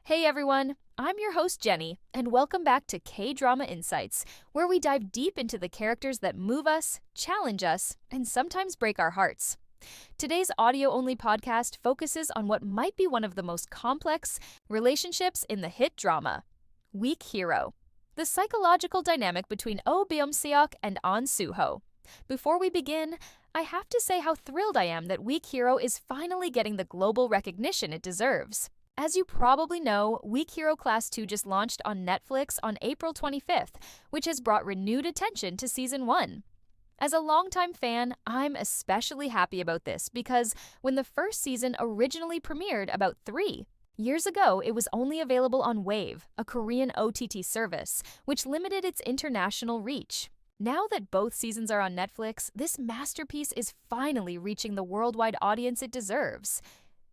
Hey everyone, I'm your host Jenny, and welcome back to K-Drama Insights, where we dive deep into the characters that move us, challenge us, and sometimes break our hearts. Today's audio-only podcast focuses on what might be one of the most complex relationships in the hit drama, Weak Hero, the psychological dynamic between Oh Beom-seok and Ahn Su-ho. Before we begin, I have to say how thrilled I am that Weak Hero is finally getting the global recognition it deserves. As you probably know, Weak Hero Class 2 just launched on Netflix on April 25th, which has brought renewed attention to Season 1. As a longtime fan, I'm especially happy about this because when the first season originally premiered about 3 years ago, it was only available on Wavve, a Korean OTT service, which limited its international reach. Now that both seasons are on Netflix, this masterpiece is finally reaching the worldwide audience it deserves.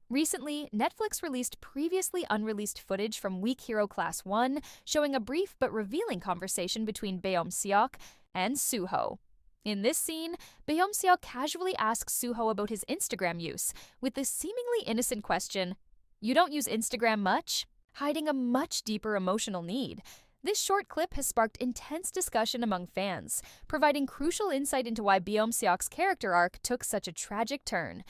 Recently, Netflix released previously unreleased footage from Weak Hero Class 1, showing a brief but revealing conversation between Beom-seok and Su-ho. In this scene, Beom-seok casually asks Su-ho about his Instagram use, with the seemingly innocent question, "You don't use Instagram much?" hiding a much deeper emotional need. This short clip has sparked intense discussion among fans, providing crucial insight into why Beom-seok's character arc took such a tragic turn.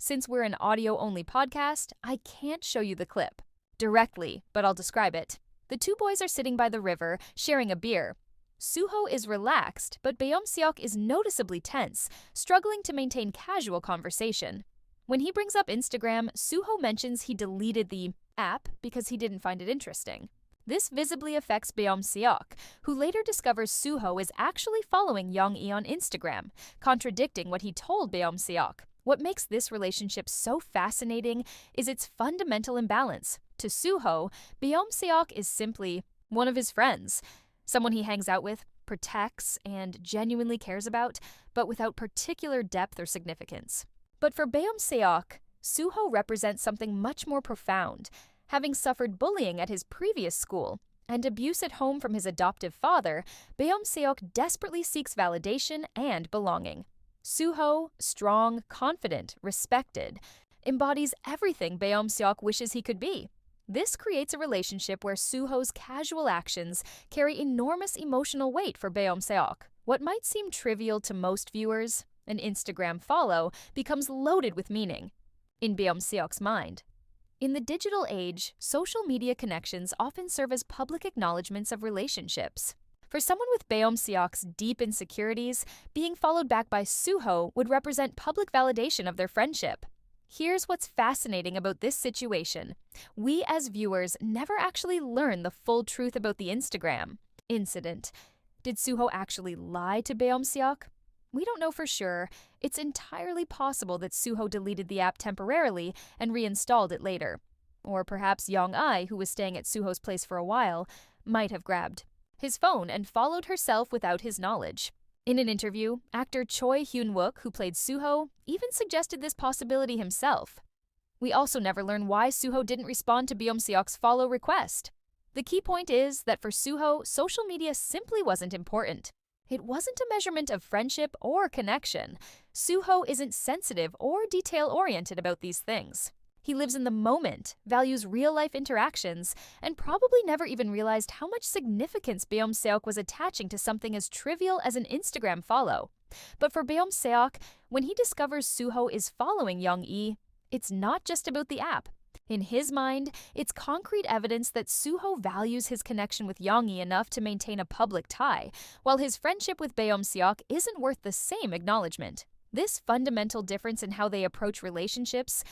Since we're an audio-only podcast, I can't show you the clip directly, but I'll describe it. The two boys are sitting by the river, sharing a beer. Su-ho is relaxed, but Beom-seok is noticeably tense, struggling to maintain casual conversation. When he brings up Instagram, Su-ho mentions he deleted the app because he didn't find it interesting. This visibly affects Beom-seok, who later discovers Su-ho is actually following Young-i on Instagram, contradicting what he told Beom-seok. What makes this relationship so fascinating is its fundamental imbalance. To Su-ho, Beom-seok is simply one of his friends, someone he hangs out with, protects, and genuinely cares about, but without particular depth or significance. But for Beom-seok, Su-ho represents something much more profound. Having suffered bullying at his previous school and abuse at home from his adoptive father, Beom-seok desperately seeks validation and belonging. Su-ho, strong, confident, respected, embodies everything Beom-seok wishes he could be. This creates a relationship where Su-ho's casual actions carry enormous emotional weight for Beom-seok. What might seem trivial to most viewers, an Instagram follow, becomes loaded with meaning in Beom-seok's mind. In the digital age, social media connections often serve as public acknowledgments of relationships. For someone with Beom-seok's deep insecurities, being followed back by Su-ho would represent public validation of their friendship. Here's what's fascinating about this situation. We as viewers never actually learn the full truth about the Instagram incident. Did Su-ho actually lie to Beom-seok? We don't know for sure. It's entirely possible that Su-ho deleted the app temporarily and reinstalled it later. Or perhaps Young-i, who was staying at Su-ho's place for a while, might have grabbed his phone and followed herself without his knowledge. In an interview, actor Choi Hyun-wook, who played Su-ho, even suggested this possibility himself. We also never learn why Su-ho didn't respond to Beom-seok's follow request. The key point is that for Su-ho, social media simply wasn't important. It wasn't a measurement of friendship or connection. Su-ho isn't sensitive or detail-oriented about these things. He lives in the moment, values real-life interactions, and probably never even realized how much significance Beom-seok was attaching to something as trivial as an Instagram follow. But for Beom-seok, when he discovers Su-ho is following Young-i, it's not just about the app. In his mind, it's concrete evidence that Su-ho values his connection with Young-i enough to maintain a public tie, while his friendship with Beom-seok isn't worth the same acknowledgement. This fundamental difference in how they approach relationships,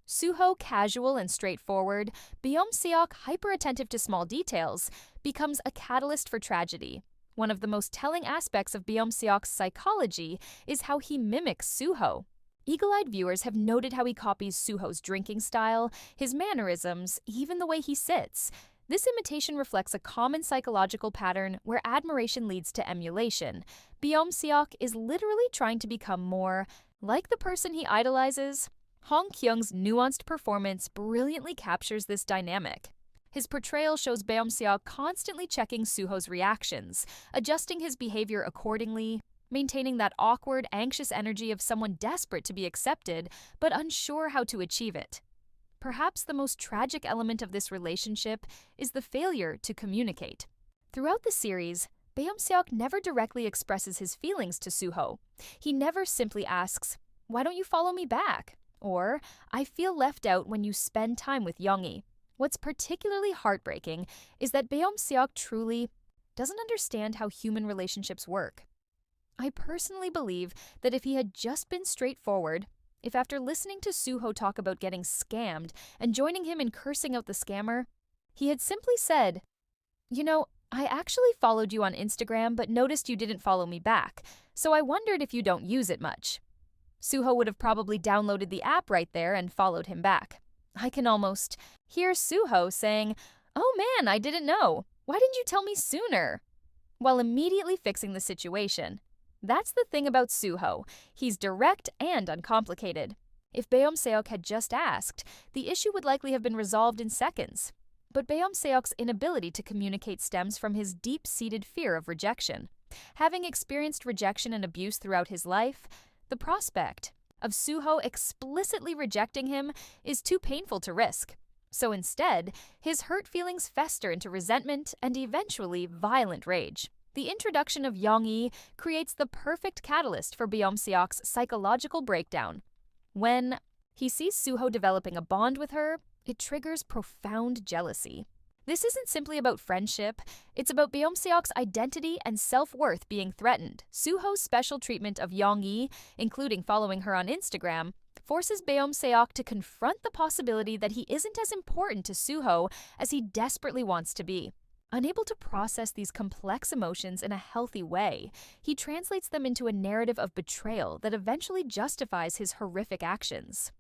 Su-ho casual and straightforward, Beom-seok hyper-attentive to small details, becomes a catalyst for tragedy. One of the most telling aspects of Beom-seok's psychology is how he mimics Su-ho. Eagle-eyed viewers have noted how he copies Su-ho's drinking style, his mannerisms, even the way he sits. This imitation reflects a common psychological pattern where admiration leads to emulation. Beom-seok is literally trying to become more like the person he idolizes. Hong Kyung's nuanced performance brilliantly captures this dynamic. His portrayal shows Beom-seok constantly checking Su-ho's reactions, adjusting his behavior accordingly, maintaining that awkward, anxious energy of someone desperate to be accepted but unsure how to achieve it. perhaps the most tragic element of this relationship is the failure to communicate. Throughout the series, Beom-seok never directly expresses his feelings to Su-ho. He never simply asks, "Why don't you follow me back?" Or, "I feel left out when you spend time with Young-hee." What's particularly heartbreaking is that Beom-seok truly doesn't understand how human relationships work. I personally believe that if he had just been straightforward, if after listening to Su-ho talk about getting scammed and joining him in cursing out the scammer, he had simply said, "I actually followed you on Instagram but noticed you didn't follow me back, so I wondered if you don't use it much." Su-ho would have probably downloaded the app right there and followed him back. I can almost hear Su-ho saying, "Oh man, I didn't know. Why didn't you tell me sooner?" while immediately fixing the situation. That's the thing about Su-ho. He's direct and uncomplicated. If Beom-seok had just asked, the issue would likely have been resolved in seconds. But Beom-seok's inability to communicate stems from his deep-seated fear of rejection. Having experienced rejection and abuse throughout his life, the prospect of Su-ho explicitly rejecting him is too painful to risk. So instead, his hurt feelings fester into resentment and eventually violent rage. The introduction of Young-hee creates the perfect catalyst for Beom-seok's psychological breakdown. When he sees Su-ho developing a bond with her, it triggers profound jealousy. This isn't simply about friendship, it's about Beom-seok's identity and self-worth being threatened. Su-ho's special treatment of Young-hee, including following her on Instagram, forces Beom-seok to confront the possibility that he isn't as important to Su-ho as he desperately wants to be. Unable to process these complex emotions in a healthy way, he translates them into a narrative of betrayal that eventually justifies his horrific actions.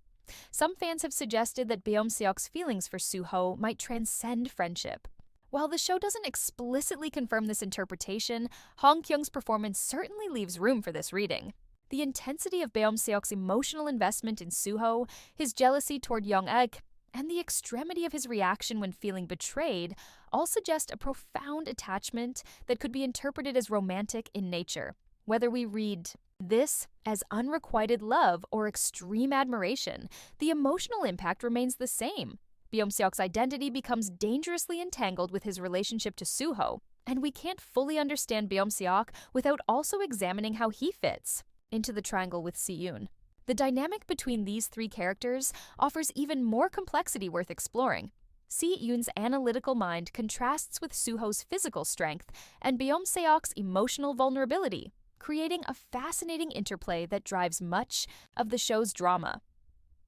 Some fans have suggested that Beom-seok's feelings for Su-ho might transcend friendship. While the show doesn't explicitly confirm this interpretation, Hong Kyung's performance certainly leaves room for this reading. The intensity of Beom-seok's emotional investment in Su-ho, his jealousy toward Young-ek, and the extremity of his reaction when feeling betrayed all suggest a profound attachment that could be interpreted as romantic in nature. Whether we read this as unrequited love or extreme admiration, the emotional impact remains the same. Beom-seok's identity becomes dangerously entangled with his relationship to Su-ho, and we can't fully understand Beom-seok without also examining how he fits into the triangle with Ji-hoon. The dynamic between these three characters offers even more complexity worth exploring. Ji-hoon's analytical mind contrasts with Su-ho's physical strength and Beom-seok's emotional vulnerability, creating a fascinating interplay that drives much of the show's drama.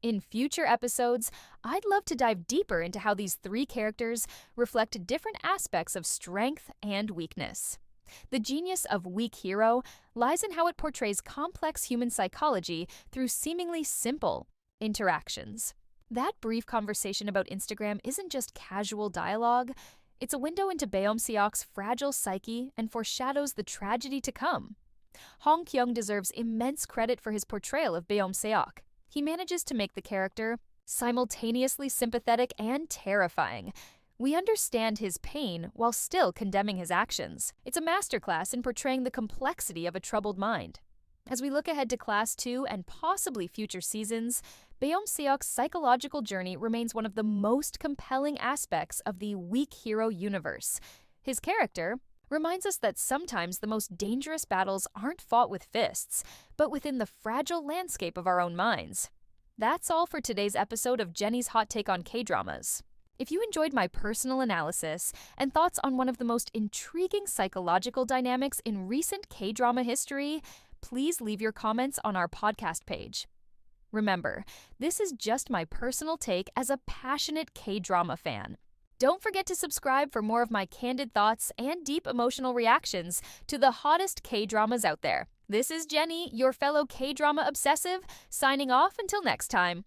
In future episodes, I'd love to dive deeper into how these three characters reflect different aspects of strength and weakness. The genius of Weak Hero lies in how it portrays complex human psychology through seemingly simple interactions. That brief conversation about Instagram isn't just casual dialogue, it's a window into Beom-seok's fragile psyche and foreshadows the tragedy to come. Hong Kyung deserves immense credit for his portrayal of Beom-seok. He manages to make the character simultaneously sympathetic and terrifying. We understand his pain while still condemning his actions. It's a masterclass in portraying the complexity of a troubled mind. As we look ahead to Class 2 and possibly future seasons, Beom-seok's psychological journey remains one of the most compelling aspects of the Weak Hero universe. His character reminds us that sometimes the most dangerous battles aren't fought with fists, but within the fragile landscape of our own minds. That's all for today's episode of Jenny's Hot Take on K-Dramas. If you enjoyed my personal analysis and thoughts on one of the most intriguing psychological dynamics in recent K-drama history, please leave your comments on our podcast page. Remember, this is just my personal take as a passionate K-drama fan. Don't forget to subscribe for more of my candid thoughts and deep emotional reactions to the hottest K-dramas out there. This is Jenny, your fellow K-drama obsessive, signing off until next time.